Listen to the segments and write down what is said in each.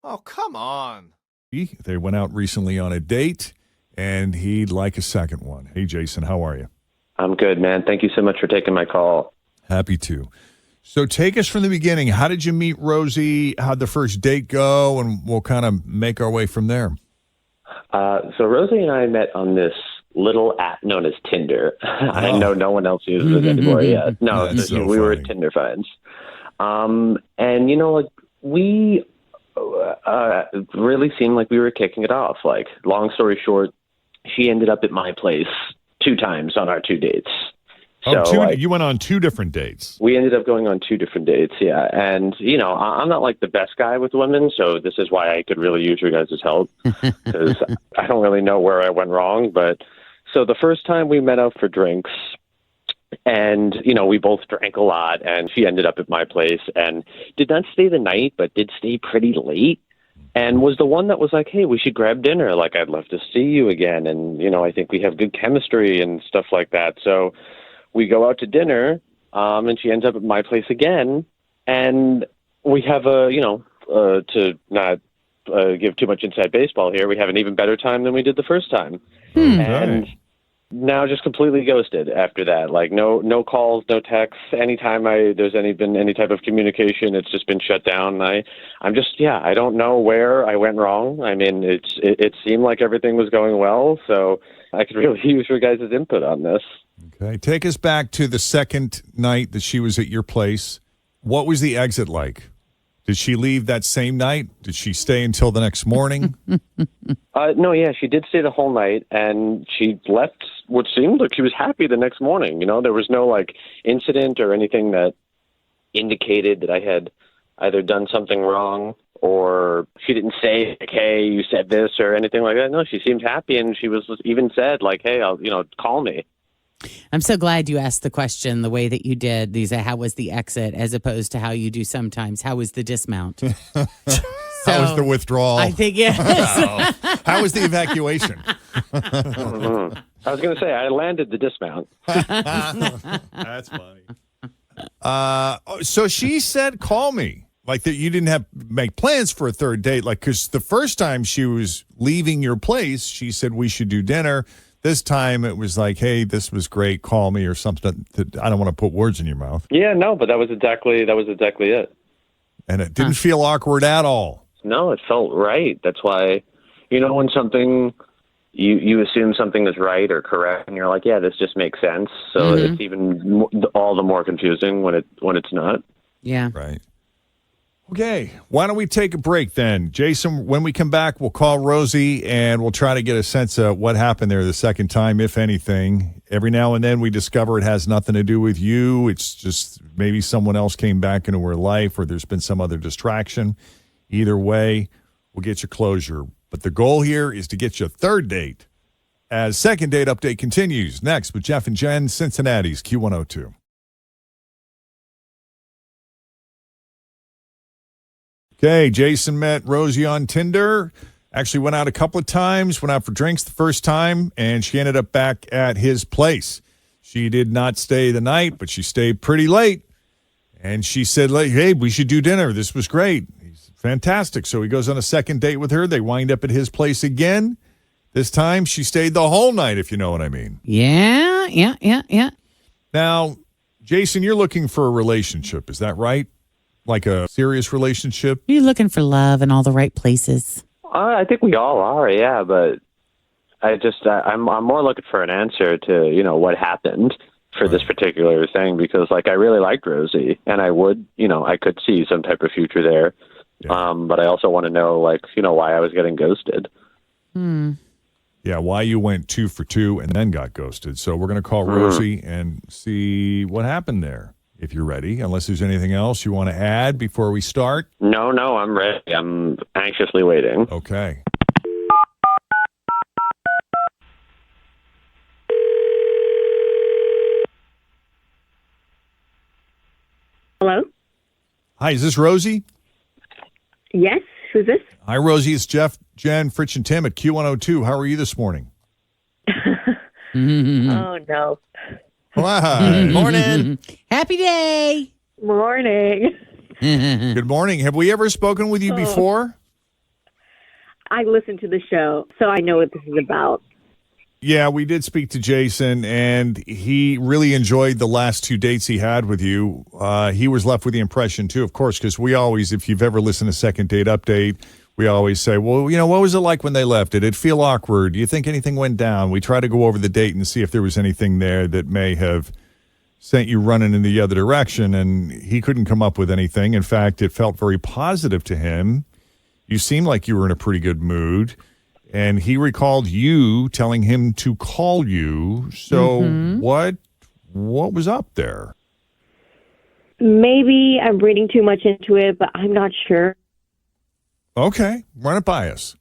Oh, come on. They went out recently on a date, and he'd like a second one. Hey, Jason, how are you? I'm good, man. Thank you so much for taking my call. Happy to. So take us from the beginning. How did you meet Rosie? How'd the first date go? And we'll kind of make our way from there. So Rosie and I met on this little app known as Tinder. I know no one else uses it anymore. Yeah, no, we were Tinder friends. And we really seemed like we were kicking it off. Like, long story short, she ended up at my place 2 times on our 2 dates. So, you went on 2 different dates. We ended up going on 2 different dates, yeah. And, I'm not like the best guy with women, so this is why I could really use your guys' help, because I don't really know where I went wrong. But so the first time we met out for drinks, and, we both drank a lot, and she ended up at my place and did not stay the night, but did stay pretty late. And was the one that was like, hey, we should grab dinner. Like, I'd love to see you again. And, I think we have good chemistry and stuff like that. So we go out to dinner, and she ends up at my place again. And we have to not give too much inside baseball here, we have an even better time than we did the first time. And now just completely ghosted after that. Like, no calls, no texts. Anytime there's been any type of communication, it's just been shut down. I don't know where I went wrong. I mean, it seemed like everything was going well, so I could really use your guys' input on this. Okay, take us back to the second night that she was at your place. What was the exit like? Did she leave that same night? Did she stay until the next morning? No, yeah, she did stay the whole night, and she left what seemed like she was happy the next morning. There was no, incident or anything that indicated that I had either done something wrong, or she didn't say, like, hey, you said this or anything like that. No, she seemed happy, and she was even said, like, hey, call me. I'm so glad you asked the question the way that you did, Lisa. How was the exit, as opposed to how you do sometimes? How was the dismount? How was the withdrawal? I think yes. How was the evacuation? I was going to say, I landed the dismount. That's funny. So she said, call me. Like, that you didn't have make plans for a third date. Like, because the first time she was leaving your place, she said, we should do dinner. This time it was like, hey, this was great, call me, or something. I don't want to put words in your mouth. Yeah, no, but that was exactly it. And it didn't feel awkward at all. No, it felt right. That's why, when something, you assume something is right or correct, and you're like, yeah, this just makes sense. So it's even all the more confusing when it's not. Yeah. Right. Okay, why don't we take a break then? Jason, when we come back, we'll call Rosie and we'll try to get a sense of what happened there the second time, if anything. Every now and then we discover it has nothing to do with you. It's just maybe someone else came back into her life, or there's been some other distraction. Either way, we'll get you closure. But the goal here is to get you a third date. As Second Date Update continues next with Jeff and Jenn, Cincinnati's Q102. Okay, Jason met Rosie on Tinder. Actually went out a couple of times, went out for drinks the first time, and she ended up back at his place. She did not stay the night, but she stayed pretty late. And she said, hey, we should do dinner. This was great. He's fantastic. So he goes on a second date with her. They wind up at his place again. This time she stayed the whole night, if you know what I mean. Yeah. Now, Jason, you're looking for a relationship. Is that right? Like a serious relationship? You're looking for love in all the right places. I think we all are, yeah, but I'm more looking for an answer to, what happened for this particular thing, because, I really liked Rosie, and I could see some type of future there. Yeah. But I also want to know, why I was getting ghosted. Yeah, why you went 2 for 2 and then got ghosted. So we're going to call Rosie and see what happened there. If you're ready, unless there's anything else you want to add before we start. No, I'm ready. I'm anxiously waiting. Okay. Hello? Hi, is this Rosie? Yes, who's this? Hi, Rosie. It's Jeff, Jenn, Fritch, and Tim at Q102. How are you this morning? Oh, no. Hi. Morning. Happy day. Morning. Good morning. Have we ever spoken with you before? I listen to the show, so I know what this is about. Yeah, we did speak to Jason, and he really enjoyed the last 2 dates he had with you. He was left with the impression, too, of course, because we always, if you've ever listened to Second Date Update, we always say, well, what was it like when they left? Did it feel awkward? Do you think anything went down? We try to go over the date and see if there was anything there that may have sent you running in the other direction, and he couldn't come up with anything. In fact, it felt very positive to him. You seemed like you were in a pretty good mood. And he recalled you telling him to call you. So what was up there? Maybe I'm reading too much into it, but I'm not sure. Okay, run it by us.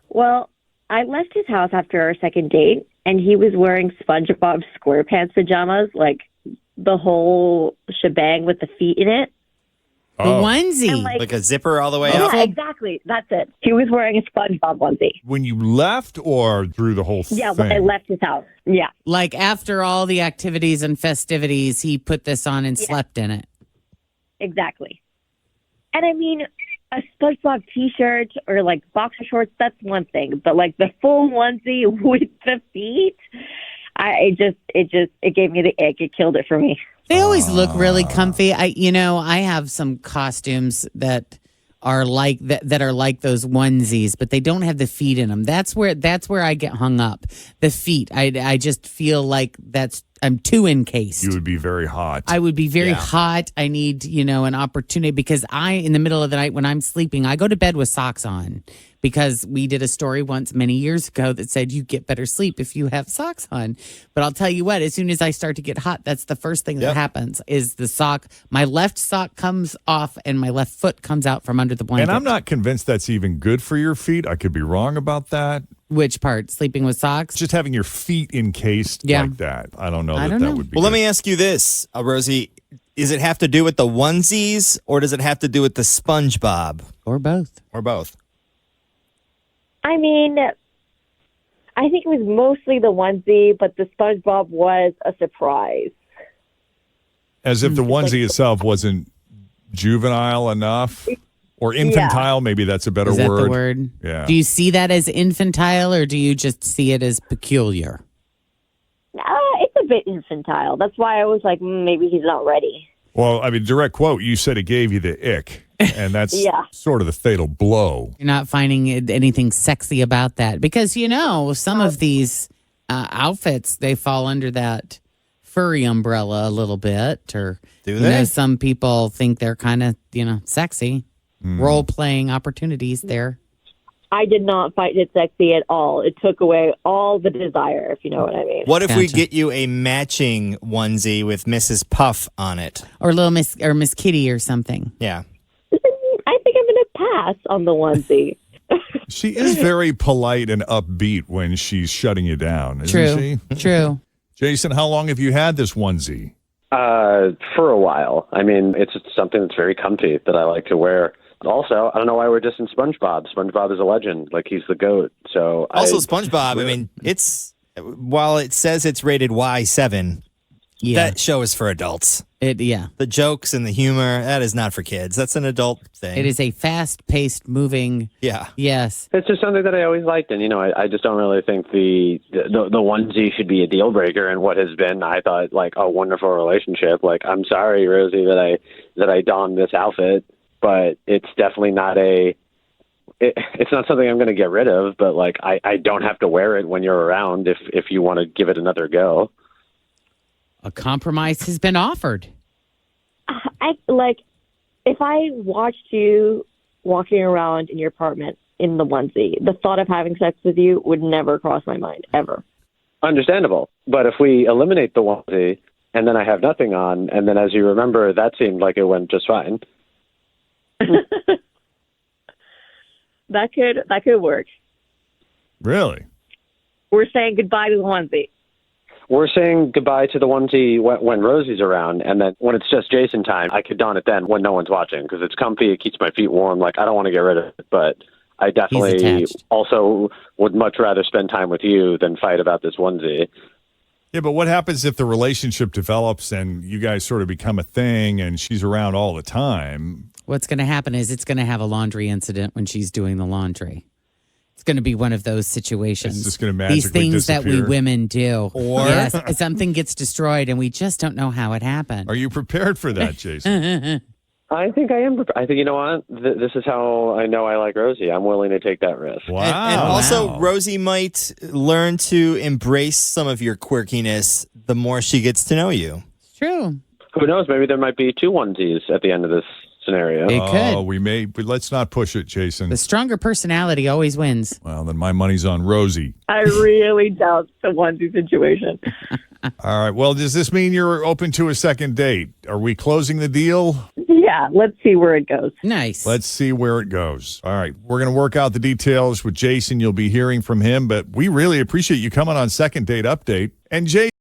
Well, I left his house after our second date, and he was wearing SpongeBob SquarePants pajamas, like the whole shebang with the feet in it. The onesie. And, like a zipper all the way yeah, up? exactly. That's it. He was wearing a SpongeBob onesie. When you left or through the whole Yeah, thing? when I left his house. Yeah. Like after all the activities and festivities, he put this on and slept in it. Exactly. And I mean, a SpongeBob t-shirt or like boxer shorts, that's one thing. But like the full onesie with the feet, it gave me the ick. It killed it for me. They always look really comfy. I have some costumes that are like that are like those onesies, but they don't have the feet in them. That's where I get hung up. The feet. I just feel like I'm too encased. You would be very hot. I would be very hot. I need, an opportunity because in the middle of the night when I'm sleeping, I go to bed with socks on because we did a story once many years ago that said you get better sleep if you have socks on. But I'll tell you what, as soon as I start to get hot, that's the first thing that happens is the sock. My left sock comes off and my left foot comes out from under the blanket. And I'm not convinced that's even good for your feet. I could be wrong about that. Which part? Sleeping with socks? Just having your feet encased like that. I don't know that would be Well, good. let me ask you this, Rosie. Does it have to do with the onesies or does it have to do with the SpongeBob? Or both. Or both? I mean, I think it was mostly the onesie, but the SpongeBob was a surprise. As if the onesie itself wasn't juvenile enough or infantile. Maybe that's a better Is that word. the word? Yeah. Do you see that as infantile or do you just see it as peculiar? It's a bit infantile. That's why I was like, maybe he's not ready. Well, I mean, direct quote, you said it gave you the ick. And that's sort of the fatal blow. You're not finding anything sexy about that because, some of these outfits, they fall under that furry umbrella a little bit. Or, do they? Some people think they're kind of, sexy. Role-playing opportunities there. I did not find it sexy at all. It took away all the desire, if you know what I mean. What if we get you a matching onesie with Mrs. Puff on it? Or little Miss Kitty or something. Yeah. I think I'm going to pass on the onesie. She is very polite and upbeat when she's shutting you down, isn't she? True. Jason, how long have you had this onesie? For a while. I mean, it's something that's very comfy that I like to wear. Also, I don't know why we're dissing SpongeBob. SpongeBob is a legend. Like, he's the GOAT. So also, SpongeBob, I mean, while it says it's rated Y7, that show is for adults. The jokes and the humor, that is not for kids. That's an adult thing. It is a fast-paced, moving. Yeah. Yes. It's just something that I always liked. And, I just don't really think the onesie should be a deal breaker in what has been, I thought, like, a wonderful relationship. Like, I'm sorry, Rosie, that I donned this outfit. But it's definitely not it's not something I'm going to get rid of, but like I don't have to wear it when you're around if you want to give it another go. A compromise has been offered. If I watched you walking around in your apartment in the onesie, the thought of having sex with you would never cross my mind, ever. Understandable. But if we eliminate the onesie and then I have nothing on, and then as you remember, that seemed like it went just fine. That could work. Really? We're saying goodbye to the onesie. We're saying goodbye to the onesie when Rosie's around, and then when it's just Jason time, I could don it then when no one's watching because it's comfy. It keeps my feet warm. Like, I don't want to get rid of it, but I definitely also would much rather spend time with you than fight about this onesie. Yeah, but what happens if the relationship develops and you guys sort of become a thing and she's around all the time? What's going to happen is it's going to have a laundry incident when she's doing the laundry. It's going to be one of those situations. It's just going to magically These things that we disappear. women do. Or yes, something gets destroyed and we just don't know how it happened. Are you prepared for that, Jason? I think I am. I think, you know what? This is how I know I like Rosie. I'm willing to take that risk. Wow. And also, Wow. Rosie might learn to embrace some of your quirkiness the more she gets to know you. It's true. Who knows? Maybe there might be 2 onesies at the end of this scenario. It could. We may, but let's not push it, Jason. The stronger personality always wins. Well, then my money's on Rosie. I really doubt the onesie situation. All right. Well, does this mean you're open to a second date? Are we closing the deal? Yeah, let's see where it goes. Nice. Let's see where it goes. All right. We're going to work out the details with Jason. You'll be hearing from him, but we really appreciate you coming on Second Date Update. And Jason,